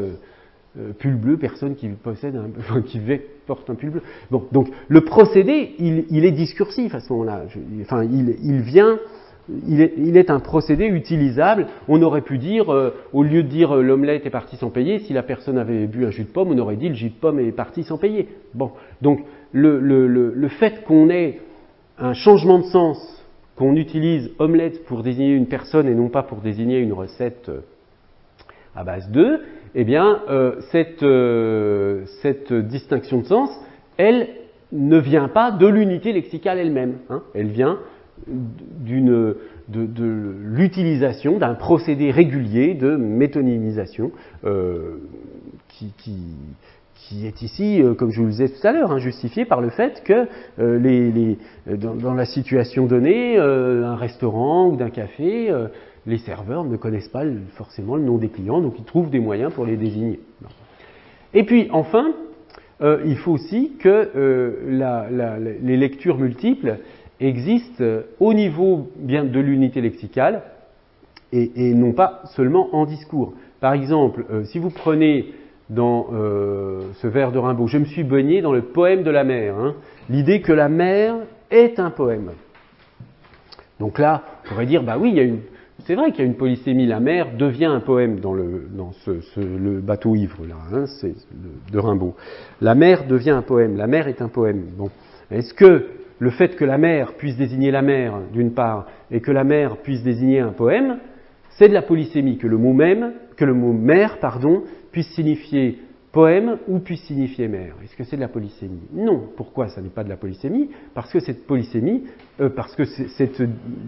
pull bleu, personne qui possède qui porte un pull bleu. Bon, donc le procédé, il est discursif à ce moment-là. Il est un procédé utilisable. On aurait pu dire, au lieu de dire l'omelette est partie sans payer, si la personne avait bu un jus de pomme, on aurait dit le jus de pomme est parti sans payer. Bon, donc le fait qu'on ait un changement de sens, qu'on utilise omelette pour désigner une personne et non pas pour désigner une recette à base d'œufs, eh bien, cette distinction de sens, elle ne vient pas de l'unité lexicale elle-même. Hein. Elle vient de l'utilisation d'un procédé régulier de métonymisation qui est ici, comme je vous le disais tout à l'heure, hein, justifié par le fait que dans la situation donnée, un restaurant ou d'un café, les serveurs ne connaissent pas forcément le nom des clients, donc ils trouvent des moyens pour les désigner. Et puis enfin, il faut aussi que les lectures multiples existent au niveau bien de l'unité lexicale et non pas seulement en discours. Par exemple, si vous prenez dans ce vers de Rimbaud, je me suis baigné dans le poème de la mer, hein, l'idée que la mer est un poème. Donc là, on pourrait dire, bah oui, c'est vrai qu'il y a une polysémie, la mer devient un poème dans le bateau ivre, là, hein, c'est de Rimbaud. La mer devient un poème, la mer est un poème. Bon. Est-ce que le fait que la mer puisse désigner la mer, d'une part, et que la mer puisse désigner un poème, c'est de la polysémie, que le mot mer, puisse signifier poème ou puisse signifier mer. Est-ce que c'est de la polysémie? Non. Pourquoi ça n'est pas de la polysémie? Parce que cette polysémie, parce que cette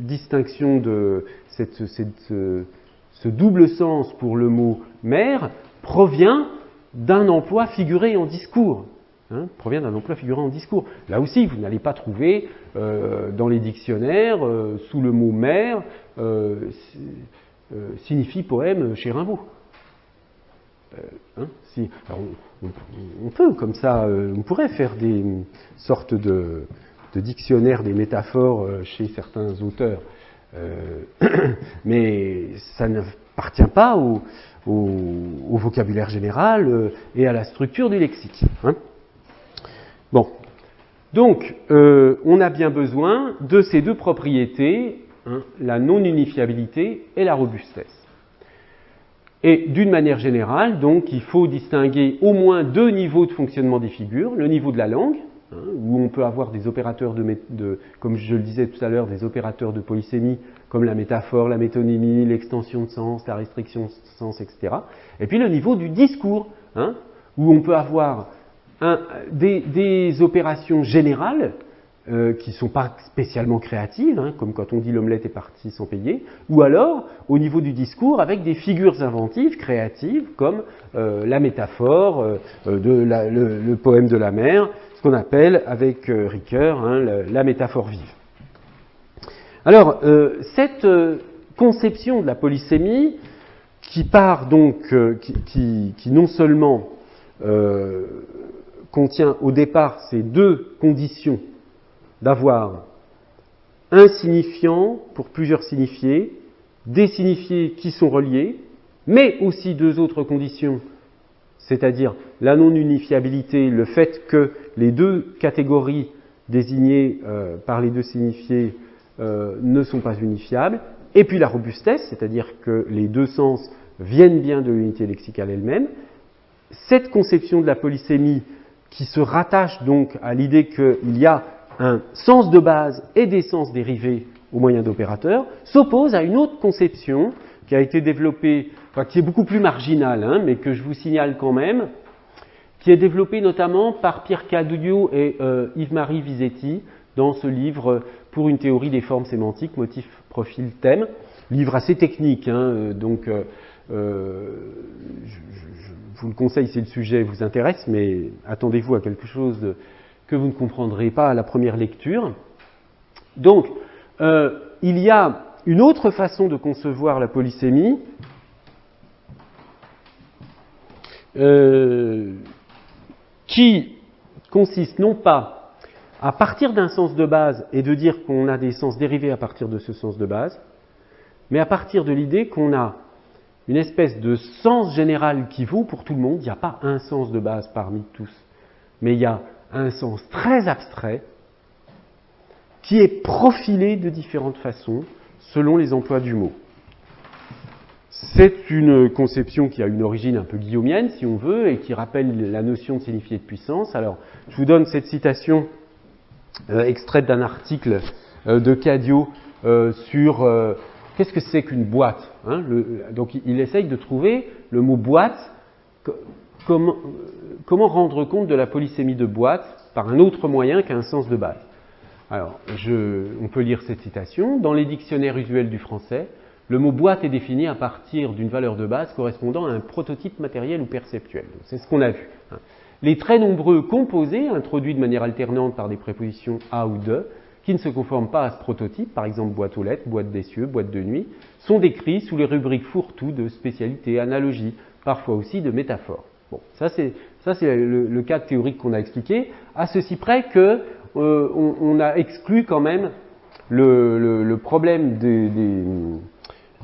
distinction ce double sens pour le mot mer provient d'un emploi figuré en discours. Hein, provient d'un emploi figuré en discours. Là aussi, vous n'allez pas trouver dans les dictionnaires, sous le mot mer, signifie poème chez Rimbaud. Alors on peut, comme ça, on pourrait faire des sortes de dictionnaires des métaphores chez certains auteurs, mais ça n'appartient pas au vocabulaire général et à la structure du lexique. Hein. Bon, donc on a bien besoin de ces deux propriétés, hein, la non-unifiabilité et la robustesse. Et d'une manière générale, donc, il faut distinguer au moins deux niveaux de fonctionnement des figures. Le niveau de la langue, hein, où on peut avoir des opérateurs comme je le disais tout à l'heure, des opérateurs de polysémie, comme la métaphore, la métonymie, l'extension de sens, la restriction de sens, etc. Et puis le niveau du discours, hein, où on peut avoir des opérations générales, qui ne sont pas spécialement créatives, hein, comme quand on dit l'omelette est partie sans payer, ou alors au niveau du discours avec des figures inventives, créatives, comme la métaphore, le poème de la mer, ce qu'on appelle avec Ricoeur, hein, la métaphore vive. Alors, cette conception de la polysémie, qui part donc, qui non seulement contient au départ ces deux conditions d'avoir un signifiant pour plusieurs signifiés, des signifiés qui sont reliés, mais aussi deux autres conditions, c'est-à-dire la non-unifiabilité, le fait que les deux catégories désignées par les deux signifiés ne sont pas unifiables, et puis la robustesse, c'est-à-dire que les deux sens viennent bien de l'unité lexicale elle-même. Cette conception de la polysémie qui se rattache donc à l'idée qu'il y a un sens de base et des sens dérivés au moyen d'opérateurs, s'oppose à une autre conception qui a été développée, enfin, qui est beaucoup plus marginale, hein, mais que je vous signale quand même, qui est développée notamment par Pierre Cadiot et Yves-Marie Visetti dans ce livre Pour une théorie des formes sémantiques, motif, profil, thème. Livre assez technique, hein, donc je vous le conseille si le sujet vous intéresse, mais attendez-vous à quelque chose que vous ne comprendrez pas à la première lecture. Donc, il y a une autre façon de concevoir la polysémie qui consiste non pas à partir d'un sens de base et de dire qu'on a des sens dérivés à partir de ce sens de base, mais à partir de l'idée qu'on a une espèce de sens général qui vaut pour tout le monde. Il n'y a pas un sens de base parmi tous, mais il y a un sens très abstrait qui est profilé de différentes façons selon les emplois du mot. C'est une conception qui a une origine un peu guillaumienne, si on veut, et qui rappelle la notion de signifié de puissance. Alors, je vous donne cette citation extraite d'un article de Cadio sur qu'est-ce que c'est qu'une boîte, hein, donc il essaye de trouver le mot boîte, comment rendre compte de la polysémie de boîte par un autre moyen qu'un sens de base. Alors, on peut lire cette citation. Dans les dictionnaires usuels du français, le mot boîte est défini à partir d'une valeur de base correspondant à un prototype matériel ou perceptuel. C'est ce qu'on a vu. Les très nombreux composés, introduits de manière alternante par des prépositions à ou de, qui ne se conforment pas à ce prototype, par exemple boîte aux lettres, boîte des cieux, boîte de nuit, sont décrits sous les rubriques fourre-tout de spécialité, analogie, parfois aussi de métaphore. Bon, ça c'est le cas théorique qu'on a expliqué, à ceci près que on a exclu quand même le problème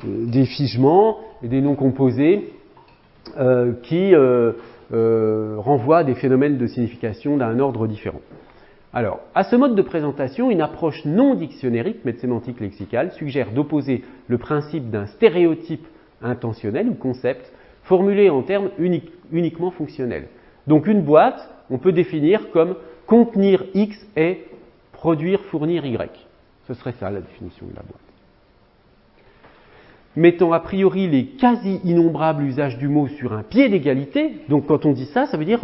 des figements et des noms composés qui renvoient à des phénomènes de signification d'un ordre différent. Alors, à ce mode de présentation, une approche non dictionnérique, mais de sémantique lexicale, suggère d'opposer le principe d'un stéréotype intentionnel ou concept formulé en termes uniquement fonctionnels. Donc une boîte, on peut définir comme contenir X et produire, fournir Y. Ce serait ça la définition de la boîte. Mettant a priori les quasi innombrables usages du mot sur un pied d'égalité, donc quand on dit ça, ça veut dire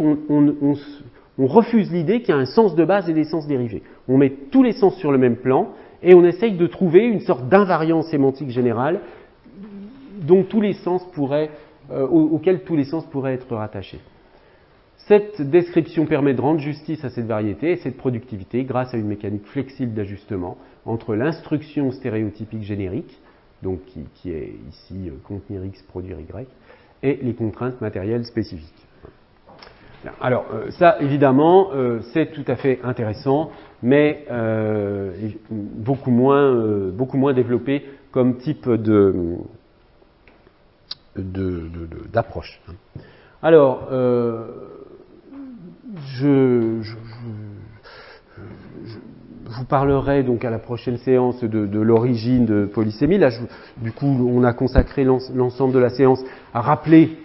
on refuse l'idée qu'il y a un sens de base et des sens dérivés. On met tous les sens sur le même plan et on essaye de trouver une sorte d'invariance sémantique générale dont tous les sens auxquels tous les sens pourraient être rattachés. Cette description permet de rendre justice à cette variété et cette productivité grâce à une mécanique flexible d'ajustement entre l'instruction stéréotypique générique, donc qui est ici contenir X, produire Y, et les contraintes matérielles spécifiques. Alors ça évidemment c'est tout à fait intéressant, mais beaucoup moins développé comme type d'approche. Alors je vous parlerai donc à la prochaine séance de l'origine de polysémie. Là, du coup, on a consacré l'ensemble de la séance à rappeler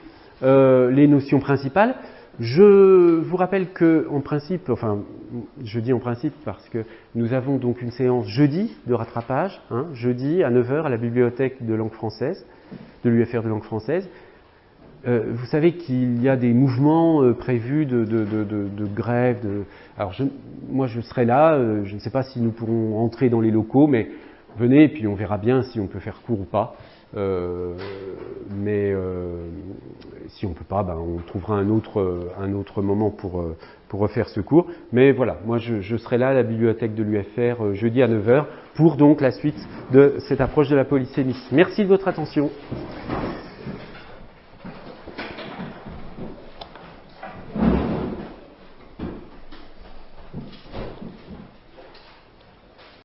les notions principales. Je vous rappelle que, en principe, enfin, je dis en principe parce que nous avons donc une séance jeudi de rattrapage, jeudi à 9h à la bibliothèque de langue française, de l'UFR de langue française. Vous savez qu'il y a des mouvements prévus de grève. Alors moi je serai là, je ne sais pas si nous pourrons entrer dans les locaux, mais venez et puis on verra bien si on peut faire court ou pas. Mais si on ne peut pas, on trouvera un autre moment pour refaire ce cours. Mais voilà, moi je serai là à la bibliothèque de l'UFR jeudi à 9h pour donc la suite de cette approche de la polysémie. Merci de votre attention.